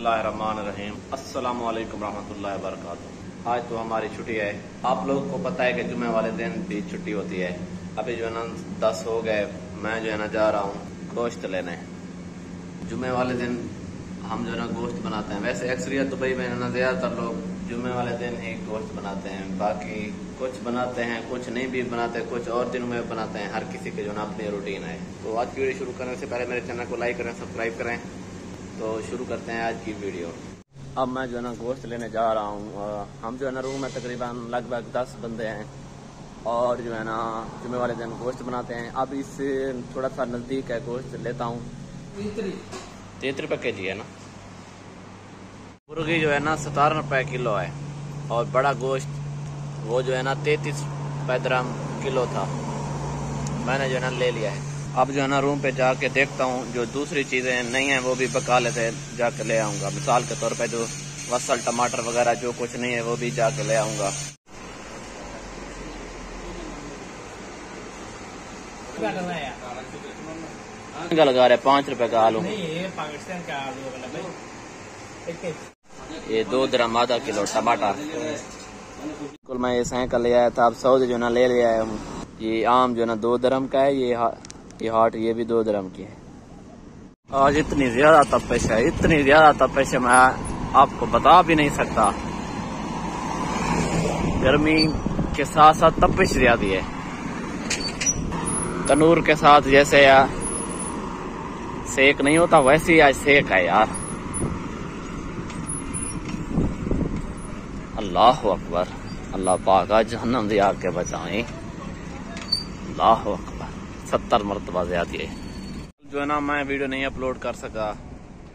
बिस्मिल्लाहिर्रहमानिर्रहीम। अस्सलामु अलैकुम रहमतुल्लाहि व बरकातुहू। आज तो हमारी छुट्टी है। आप लोगों को पता है कि जुमे वाले दिन भी छुट्टी होती है। अभी जो है ना 10 हो गए, मैं जो है ना जा रहा हूँ गोश्त लेने। जुमे वाले दिन हम जो है ना गोश्त बनाते हैं। वैसे अक्सरियत दुबई में है ना ज़्यादातर लोग जुमे वाले दिन ही गोश्त बनाते हैं। बाकी कुछ बनाते हैं, कुछ नहीं भी बनाते, कुछ और दिनों में बनाते हैं। हर किसी के जो है ना अपनी रूटीन है। तो आज की वीडियो शुरू करने से पहले मेरे चैनल को लाइक करें, सब्सक्राइब करें। तो शुरू करते हैं आज की वीडियो। अब मैं जो है ना गोश्त लेने जा रहा हूँ। हम जो है ना रूम में तकरीबन लगभग 10 बंदे हैं और जो है ना जुमे वाले दिन गोश्त बनाते हैं। अब इससे थोड़ा सा नज़दीक है, गोश्त लेता हूँ। 33 रुपये के जी है ना। मुर्गी जो है ना 17 रुपये किलो है और बड़ा गोश्त वो जो है ना 33 रुपये दरम किलो था। मैंने जो है ना ले लिया है। अब जो है ना रूम पे जाके देखता हूँ, जो दूसरी चीज़ें नहीं हैं वो भी बकाले से जाके ले आऊँगा। मिसाल के तौर पे जो वसल, टमाटर वगैरह जो कुछ नहीं है वो भी जाके ले आऊँगा। लगा रहे 5 रुपए का आलू, पाकिस्तान का आलू, ये 2 दरम आधा किलो टमाटर। बिल्कुल मैं ये साइकिल ले आया था। अब सौदे जो ना ले आया हूँ। ये आम जो है ना 2 दरम का है। ये हाट ये भी 2 दरम की है। आज इतनी ज्यादा तपिश है, इतनी ज्यादा तपिश है, मैं आपको बता भी नहीं सकता। गर्मी के साथ साथ तपिश ज्यादा है। तनूर के साथ जैसे यार सेक नहीं होता वैसे ही आज सेक है यार। अल्लाह अकबर। अल्लाह पाक आज जहन्नम से आग के बचाएं। अल्लाह अकबर। 70 मरतबा ज्यादा है। जो है ना मैं वीडियो नहीं अपलोड कर सका।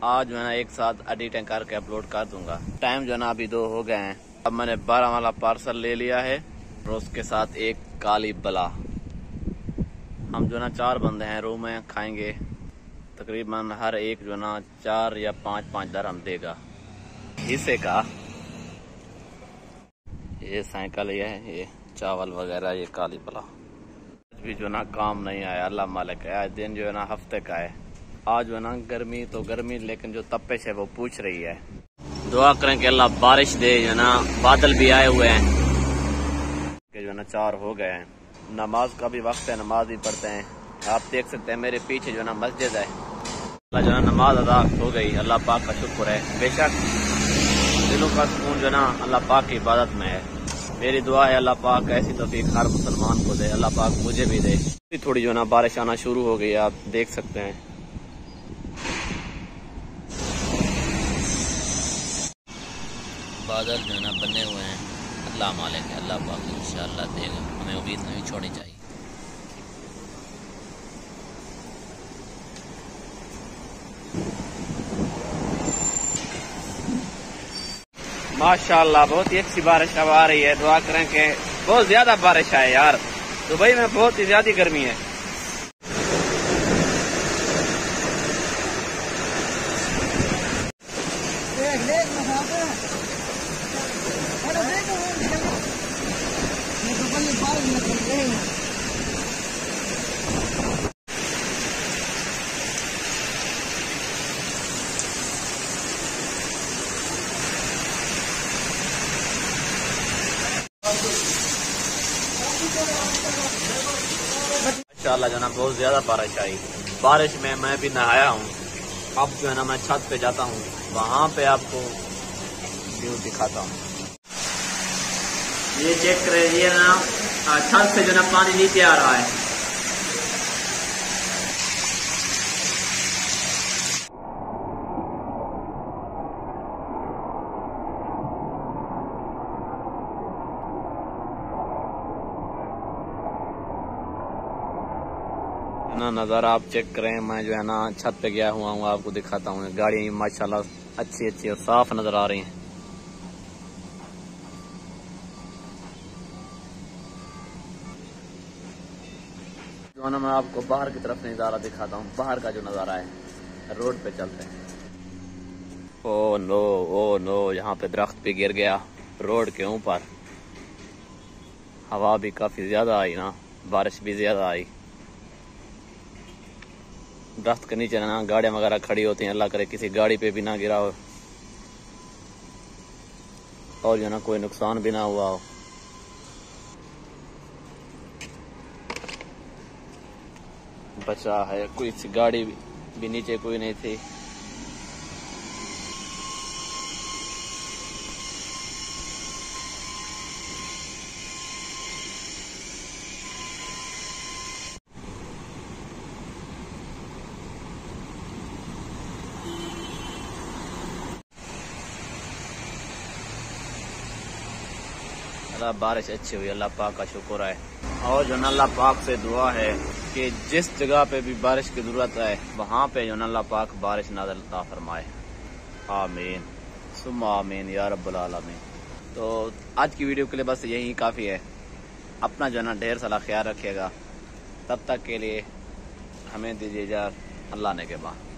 आज जो है ना एक साथ एडिटिंग करके अपलोड कर दूंगा। टाइम जो है ना अभी 2 हो गए हैं। अब मैंने 12 वाला पार्सल ले लिया है और उसके साथ एक काली बला। हम जो है ना 4 बंदे हैं, रूम में खाएंगे। तकरीबन हर एक जो है ना 4 या 5 दरहम देगा हिस्से का। ये साइकिल ये चावल वगैरह, ये काली बला भी जो ना काम नहीं आया। अल्लाह मालिक है। आज दिन जो है ना हफ्ते का है। आज जो है ना गर्मी तो गर्मी, लेकिन जो तपिश है वो पूछ रही है। दुआ करें कि अल्लाह बारिश दे। जो ना बादल भी आए हुए हैं कि जो ना 4 हो गए हैं। नमाज का भी वक्त है, नमाज भी पढ़ते हैं। आप देख सकते हैं मेरे पीछे जो ना मस्जिद है। अल्लाह जो ना नमाज अदा हो गई। अल्लाह पाक का शुक्र है। बेशक दिलों का सुकून जो ना अल्लाह पाक की इबादत में है। मेरी दुआ है अल्लाह पाक ऐसी तौफीक हर मुसलमान को दे। अल्लाह पाक मुझे भी दे। थोड़ी जो ना बारिश आना शुरू हो गई, आप देख सकते हैं। बादल जो है ना बने हुए हैं। अल्लाह मालिक है। अल्लाह पाक इंशाअल्लाह देगा। हमें उम्मीद नहीं छोड़नी चाहिए। माशाअल्लाह बहुत ही अच्छी बारिश अब आ रही है। दुआ करें कि बहुत ज्यादा बारिश आए यार। दुबई में बहुत ही ज्यादा गर्मी है। माशाअल्लाह जो ना बहुत ज्यादा बारिश आई। बारिश में मैं भी नहाया हूँ। अब जो है ना मैं छत पे जाता हूँ, वहां पे आपको व्यू दिखाता हूँ। ये चेक करें, ये ना छत से जो ना पानी नीचे आ रहा है। ना नज़ारा आप चेक करें। मैं जो है ना छत पे गया हुआ हूँ, आपको दिखाता हूँ। गाड़ी माशाल्लाह अच्छी अच्छी और साफ नजर आ रही हैं। जो है ना मैं आपको बाहर की तरफ नज़ारा दिखाता हूँ। बाहर का जो नज़ारा है, रोड पे चलते हैं। ओ नो, यहाँ पे दरख्त भी गिर गया रोड के ऊपर। हवा भी काफी ज्यादा आई ना, बारिश भी ज्यादा आई। दरख्त के नीचे ना गाड़ियां वगैरह खड़ी होती हैं, अल्लाह करे किसी गाड़ी पे भी ना गिरा हो। और जो ना कोई नुकसान भी ना हुआ हो। बचा है, कोई सी गाड़ी भी नीचे कोई नहीं थी। अल्लाह बारिश अच्छी हुई, अल्लाह पाक का शुक्र है। और जो अल्लाह पाक से दुआ है कि जिस जगह पे भी बारिश की जरूरत है वहाँ पे जो अल्लाह पाक बारिश नाज़िल अता फरमाए। आमीन सुम्मा आमीन या रब्बुल आलमीन। तो आज की वीडियो के लिए बस यही काफ़ी है। अपना जो है ना ढेर सारा ख्याल रखिएगा। तब तक के लिए हमें दीजिए इजाज़त, अल्लाह ने के बाद।